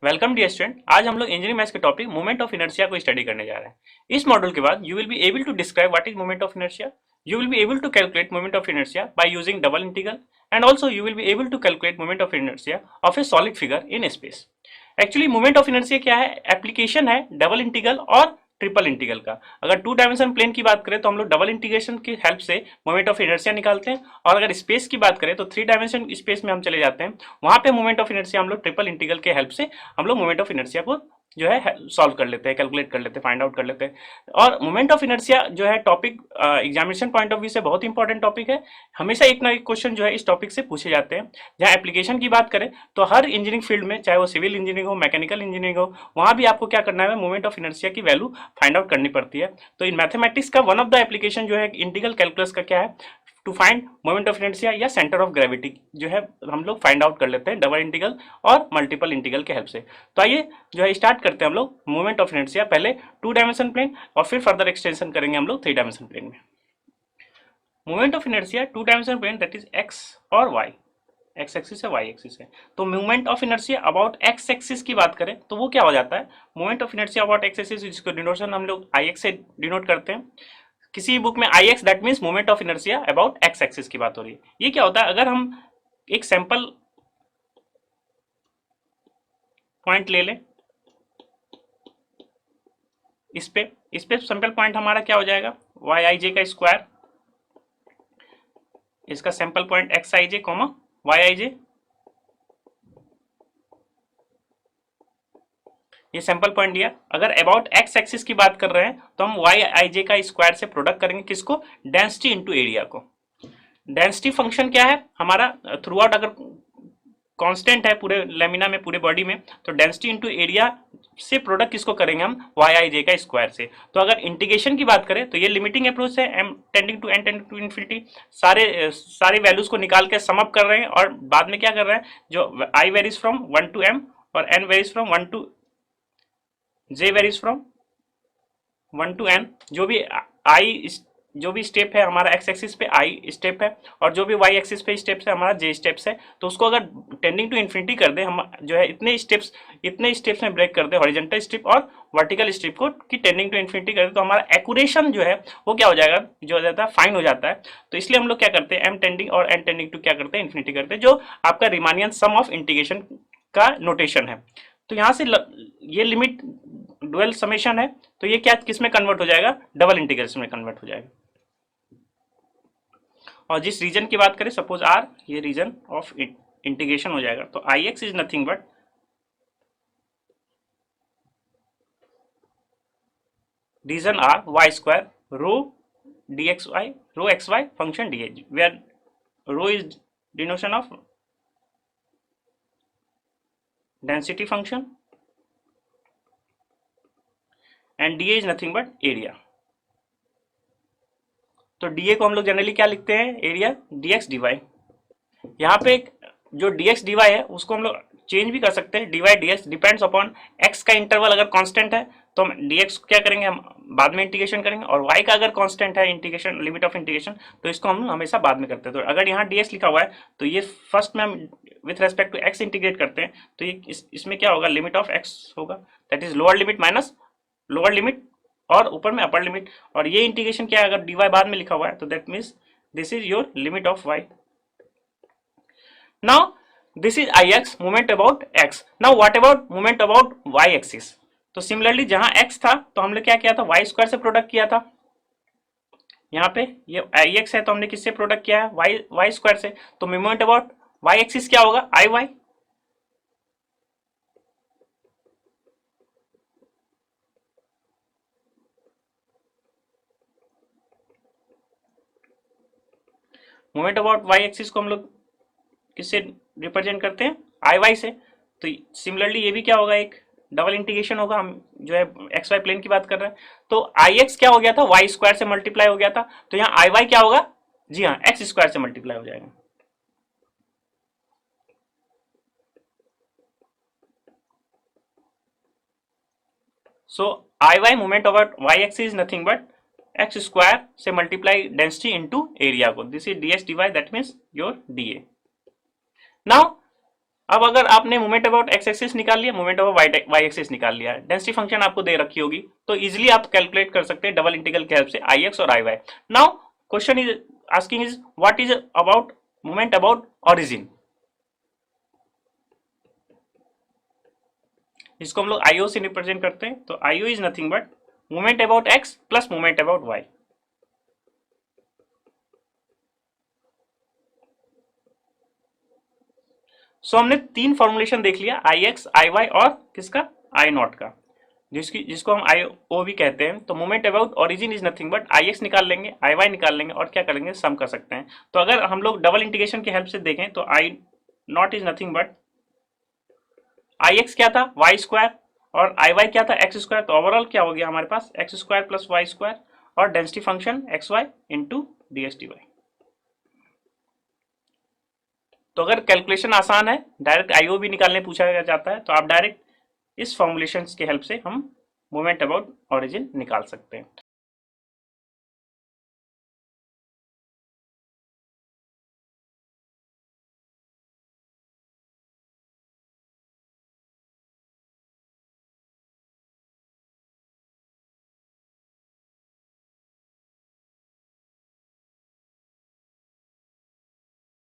Welcome dear student. आज हम लोग इंजीनियरिंग मैथ्स के टॉपिक मोमेंट ऑफ इनर्शिया को स्टडी करने जा रहे हैं। इस मॉड्यूल के बाद you will be able to describe what is moment of inertia, you will be able to calculate moment of inertia by using double integral and also you will be able to calculate moment of inertia of a solid figure in space. Actually moment of inertia क्या है? Application है double integral और triple integral का। अगर to dimension plane की बात करें तो हम लोग डबल इंटीग्रेशन की हेल्प से मोमेंट ऑफ इनर्शिया निकालते हैं, और अगर स्पेस की बात करें तो थ्री डायमेंशन स्पेस में हम चले जाते हैं, वहां पे मोमेंट ऑफ इनर्शिया हम लोग ट्रिपल इंटीग्रल के हेल्प से हम लोग मोमेंट ऑफ इनर्शिया को जो है सॉल्व कर लेते हैं, कैलकुलेट कर लेते हैं, फाइंड आउट कर लेते हैं। और मोमेंट ऑफ इनर्शिया जो है topic examination point of view से बहुत इंपॉर्टेंट टॉपिक है। हमेशा एक ना एक क्वेश्चन जो है इस टॉपिक से पूछे जाते हैं। जहाँ एप्लीकेशन की बात करें तो हर इंजीनियरिंग फील्ड में, चाहे वो सिविल इंजीनियरिंग हो, मैकेनिकल इंजीनियरिंग हो, वहां भी आपको क्या करना है, मोमेंट ऑफ इनर्शिया की वैल्यू फाइंड आउट करनी पड़ती है। तो इन मैथमेटिक्स का वन ऑफ द एप्लीकेशन जो है इंटीग्रल कैलकुलस का क्या है, to find moment of inertia या सेंटर ऑफ ग्रेविटी जो है हम लोग फाइंड आउट कर लेते हैं डबल इंटीग्रल और मल्टीपल इंटीग्रल के हेल्प से। तो आइए जो है स्टार्ट करते हैं हम लोग मोमेंट ऑफ इनर्शिया। पहले टू डायमेंशन प्लेन और फिर फर्दर एक्सटेंशन करेंगे हम लोग थ्री डायमेंशन प्लेन में। Moment of inertia two dimension plane that is x और वाई, एक्स एक्सिस है, वाई एक्सिस है। तो moment of inertia about x axis की बात करें तो वो क्या हो जाता है, moment of inertia about x axis जिसको डिनोटेशन हम लोग आई एक्स से डिनोट करते हैं। किसी बुक में I X that means moment of inertia about x axis की बात हो रही है। ये क्या होता है, अगर हम एक सैंपल पॉइंट ले लें, इस पे सैंपल पॉइंट हमारा क्या हो जाएगा, वाई आई जे का स्क्वायर, इसका सैंपल पॉइंट एक्स आई जे कॉमा वाई आई जे, ये सैंपल पॉइंट दिया। अगर अबाउट एक्स एक्सिस की बात कर रहे हैं तो हम वाई आई जे का स्क्वायर से प्रोडक्ट करेंगे किसको, डेंसिटी इनटू एरिया को। डेंसिटी फंक्शन क्या है हमारा, थ्रू आउट अगर कांस्टेंट है पूरे लेमिना में, पूरे बॉडी में, तो डेंसिटी इनटू एरिया से प्रोडक्ट किसको करेंगे हम, वाई आई जे का स्क्वायर से। तो अगर इंटीग्रेशन की बात करें तो ये लिमिटिंग अप्रोच है, m tending to n tending to infinity, सारी वैल्यूज को निकाल के सम अप कर रहे हैं और बाद में क्या कर रहे हैं, जो i varies from 1 to m और n varies from 1 to j varies from 1 to n, जो भी स्टेप है हमारा एक्स एक्सिस पे आई स्टेप है और जो भी वाई एक्सिस पे स्टेप्स है हमारा जे स्टेप्स है। तो उसको अगर टेंडिंग टू इन्फिनिटी कर दे, हम जो है इतने स्टेप्स में ब्रेक कर दे, हॉरिजॉन्टल स्ट्रिप और वर्टिकल स्ट्रिप को कि टेंडिंग टू इन्फिनिटी कर दे, तो हमारा एक्यूरेशन जो है वो क्या हो जाएगा, जो हो जाता है फाइन हो जाता है। तो इसलिए हम लोग क्या करते हैं, एम टेंडिंग और एन टेंडिंग टू क्या करते हैं, इन्फिनिटी करते हैं, जो आपका रिमानियन सम ऑफ इंटीग्रेशन का नोटेशन है। तो यहाँ से ये लिमिट डुअल समेशन है, तो ये क्या किस में कन्वर्ट हो जाएगा, डबल इंटीग्रेशन में कन्वर्ट हो जाएगा। और जिस रीजन की बात करें, सपोज आर, ये रीजन ऑफ इंटीग्रेशन हो जाएगा। तो I X is nothing but region R Y square rho D X Y, rho X Y function D H, where rho is denotion of density function and D A is nothing but area. तो D A को हम लोग generally क्या लिखते हैं, area D X D Y. यहाँ पे एक जो डी एक्स डी वाई है उसको हम लोग चेंज भी कर सकते हैं, d y d x depends upon x का इंटरवल अगर कांस्टेंट है तो हम डी एक्स क्या करेंगे, हम बाद में इंटीग्रेशन करेंगे, और वाई का अगर कांस्टेंट है इंटीग्रेशन लिमिट ऑफ इंटीग्रेशन तो इसको हम हमेशा बाद में करते हैं। तो अगर यहाँ डी एक्स लिखा हुआ है तो ये फर्स्ट में हम with respect to x integrate करते हैं, तो ये इसमें क्या होगा, लिमिट ऑफ एक्स होगा, that is lower limit minus lower limit और ऊपर में अपर लिमिट। और ये इंटीग्रेशन क्या है, अगर डी वाई बाद में लिखा हुआ है तो that means this is your limit of y. Now this is Ix moment about x. Now what about moment about y axis? तो सिमिलरली जहां x था तो हमने क्या किया था, y स्क्वायर से प्रोडक्ट किया था। यहाँ पे ये Ix है तो हमने किससे प्रोडक्ट किया है, y स्क्वायर से। तो मोमेंट अबाउट y एक्सिस क्या होगा, I Y. Moment about y axis को हम लोग किससे रिप्रेजेंट करते हैं, आई वाई से। तो सिमिलरली ये भी क्या होगा, एक डबल इंटीग्रेशन होगा, हम जो है एक्स वाई प्लेन की बात कर रहे हैं। तो आई एक्स क्या हो गया था, वाई स्क्वायर से मल्टीप्लाई हो गया था, तो यहाँ आई वाई क्या होगा, जी हाँ एक्स स्क्वायर से मल्टीप्लाई हो जाएगा। So I Y moment over Y X is nothing but X square से मल्टीप्लाई डेंसिटी इनटू एरिया को, this is D X D Y, that means your D A. Now अब अगर आपने moment about x axis निकाल लिया, moment about Y axis निकाल लिया, density function आपको दे रखी होगी, तो इजिली आप कैलकुलेट कर सकते हैं डबल इंटीग्रल के हेल्प से आई एक्स और I y. Now question is asking is what is about moment about origin, इसको हम लोग आईओ से रिप्रेजेंट करते हैं। तो IO is nothing but moment about x plus moment about y. So हमने तीन फॉर्मुलेशन देख लिया, आई एक्स, आई वाई और किसका, आई नॉट का, जिसको हम आई ओ भी कहते हैं। तो moment about origin is nothing but I x निकाल लेंगे, आई वाई निकाल लेंगे और क्या करेंगे, सम कर सकते हैं। तो अगर हम लोग डबल इंटीग्रेशन की हेल्प से देखें तो I naught is nothing but I x क्या था, वाई स्क्वायर, और आई वाई क्या था, एक्स स्क्वायर। तो ओवरऑल क्या हो गया हमारे पास, x square plus y square और density function x y into d s t y. तो अगर कैलकुलेशन आसान है, डायरेक्ट आईओ भी निकालने पूछा जाता है, तो आप डायरेक्ट इस फॉर्मुलेशन के हेल्प से हम मोमेंट अबाउट ओरिजिन निकाल सकते हैं।